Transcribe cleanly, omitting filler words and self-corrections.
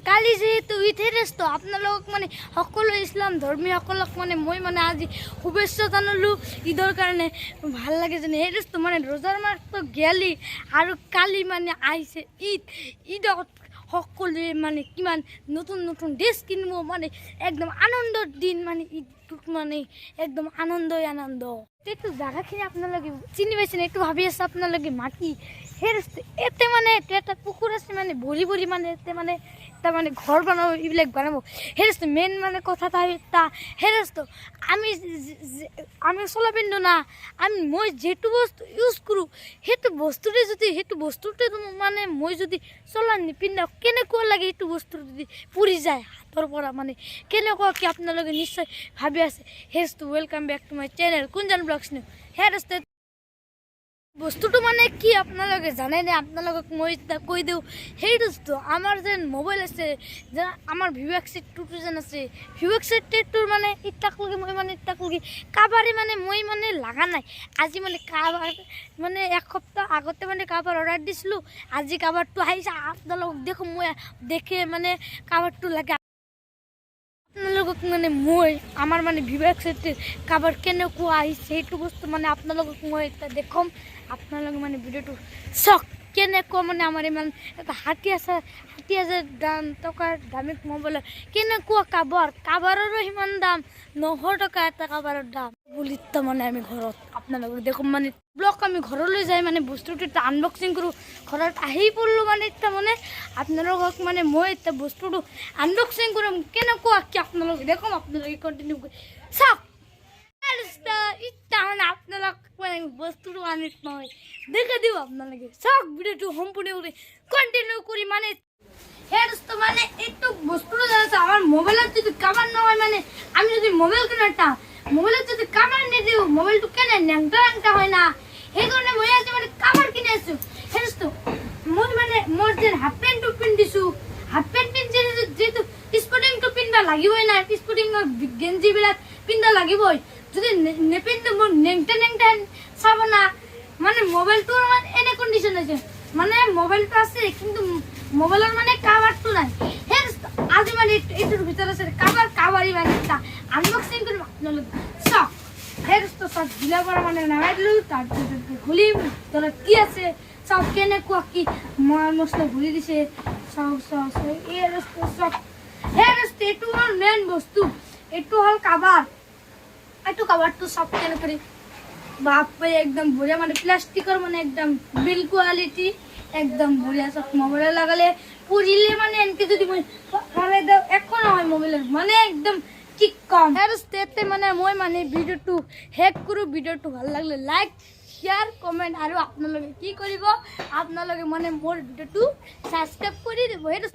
কালি যেহেতু ইথেৰেছ তো আপোনালোকক মানে সকলো ইছলাম ধৰ্মীয়সকলক মানে মই মানে আজি শুভেচ্ছা জানালোঁ ঈদৰ কাৰণে ভাল লাগে যেনে হেৰেছটো মানে ৰোজাৰ মাহটো গেলি আৰু কালি মানে আহিছে ঈদত সকলোৱে মানে কিমান নতুন নতুন ড্ৰেছ কিনিব মানে একদম আনন্দৰ দিন মানে ঈদটোত মানে একদম আনন্দই আনন্দ এইটো জাগাখিনি আপোনালোকে চিনি পাইছেনে এইটো ভাবি আছে আপোনালোকে মাটি হেৰেছটো এতে মানে এটা পুখুৰ আছে মানে ভৰি ভৰি মানে এতে মানে এটা মানে ঘৰ বনাব এইবিলাক বনাব হেৰেছটো মেইন মানে কথা এটা হেৰেছটো আমি চলা পিন্ধো না মই যিটো বস্তু ইউজ কৰোঁ সেইটো বস্তুটোতে মানে মই যদি চলা নিপিন্ধাওঁ কেনেকুৱা লাগে এইটো বস্তু যদি পুৰি যায় হাতৰ পৰা মানে কেনেকুৱা কি আপোনালোকে নিশ্চয় ভাবি আছে হেৰেছটো welcome back to my channel Kunjan blogs new হেৰেছটো বস্তুটো মানে কি আপোনালোকে জানেনে আপোনালোকক মই কৈ দিওঁ সেইটোতো আমাৰ যেন মোবাইল আছে যে আমাৰ ভিভ x80 যেন আছে ভিভ x80টোৰ মানে ইটাকলৈকে মই মানে ইটাকলৈকে কাবাৰে মানে মই মানে লগা নাই আজি মানে কাবাৰ মানে এসপ্তাহ আগতে মানে কাবাৰ অৰ্ডাৰ দিছিলোঁ আজি কাবাৰটো আহিছে আপোনালোকক দেখোঁ মই দেখে মানে কাবাৰটো লাগে আপোনালোকক মানে মই আমাৰ মানে ভিভ x80 কাবাৰ কেনেকুৱা আহিছে সেইটো বস্তু মানে আপোনালোকক মই এটা দেখুৱাম আপোনালোকে মানে ভিডিঅ'টো চাওক কেনেকুৱা মানে আমাৰ ইমান এটা 60,000 টকাৰ দামী মোবাইলৰ কেনেকুৱা কাবাৰৰো সিমান দাম 900 টকা এটা কাবাৰৰ দাম বুলি মানে আমি ঘৰত আপোনালোকক দেখোঁ মানে ব্লগ আমি ঘৰলৈ যাই মানে বস্তুটো এটা আনবক্সিং কৰোঁ ঘৰত আহি পৰিলোঁ মানে এতিয়া মানে আপোনালোকক মানে মই এতিয়া বস্তুটো আনবক্সিং কৰিম কেনেকুৱা কি আপোনালোকে দেখোঁ আপোনালোকে কণ্টিনিউ কৰি চাওক মানে আপোনালোক মানে বস্তুটো আনি নহয় দেখে দিওঁ আপোনালোকে চাওক ভিডিঅ'টো সম্পূৰ্ণ কৰি কণ্টিনিউ কৰি মানে হেৰেছটো মানে এইটো বস্তুটো জানিছে আমাৰ মোবাইলত যদি কাভাৰ নহয় মানে আমি যদি মোবাইল কিনে টান মোবাইলত যদি কাভাৰ নিদিওঁ মোবাইলটো কেনে নেংটা হয় না সেইকাৰণে মই আজি মানে কাভাৰ কিনি আছোঁ হেৰেছটো মই মানে মোৰ যে হাফ পেণ্টটো পিন্ধিছোঁ হাফ পেণ্ট পিন্ধি যিহেতু স্পৰ্টিংটো পিন্ধা লাগিবই না স্পৰ্টিঙৰ গেঞ্জিবিলাক পিন্ধা লাগিবই যদি নেপিন্ধো মোৰ নেংটা চাব না মানে মোবাইলটোৰ মানে এনে কণ্ডিশ্যন আছে মানে মোবাইলটো আছে কিন্তু মোবাইলৰ মানে কাভাৰটো নাই হেৰেছটো আজি মানে এইটোৰ ভিতৰত আছে কাভাৰী মানে এটা আনবক্সিং কৰিম আপোনালোকে চাওক হেৰেছটো চাওক দিলাৰ পৰা মানে নামাই দিলোঁ তাৰপিছত খুলিম তলত কি আছে চাওক কেনেকুৱা কি মছলা ভৰি দিছে চাওক এই হেৰেছটো চাওক হেৰেছটো এইটো হ'ল মেইন বস্তু এইটো হ'ল কাভাৰ এইটো কাভাৰটো চাওক কেনেকৈ বাপৰে একদম বঢ়িয়া মানে প্লাষ্টিকৰ মানে একদম বিল কোৱালিটি একদম বঢ়িয়া চাওক মোবাইলত লগালে পুৰিলে মানে এনেকৈ যদি মই একো নহয় মোবাইলত মানে একদম কি কম হেৰেছটো মানে মই মানে ভিডিঅ'টো শেষ কৰোঁ ভিডিঅ'টো ভাল লাগিলে লাইক শ্বেয়াৰ কমেণ্ট আৰু আপোনালোকে কি কৰিব আপোনালোকে মানে মোৰ ভিডিঅ'টো ছাবস্ক্ৰাইব কৰি দিব হেৰেছ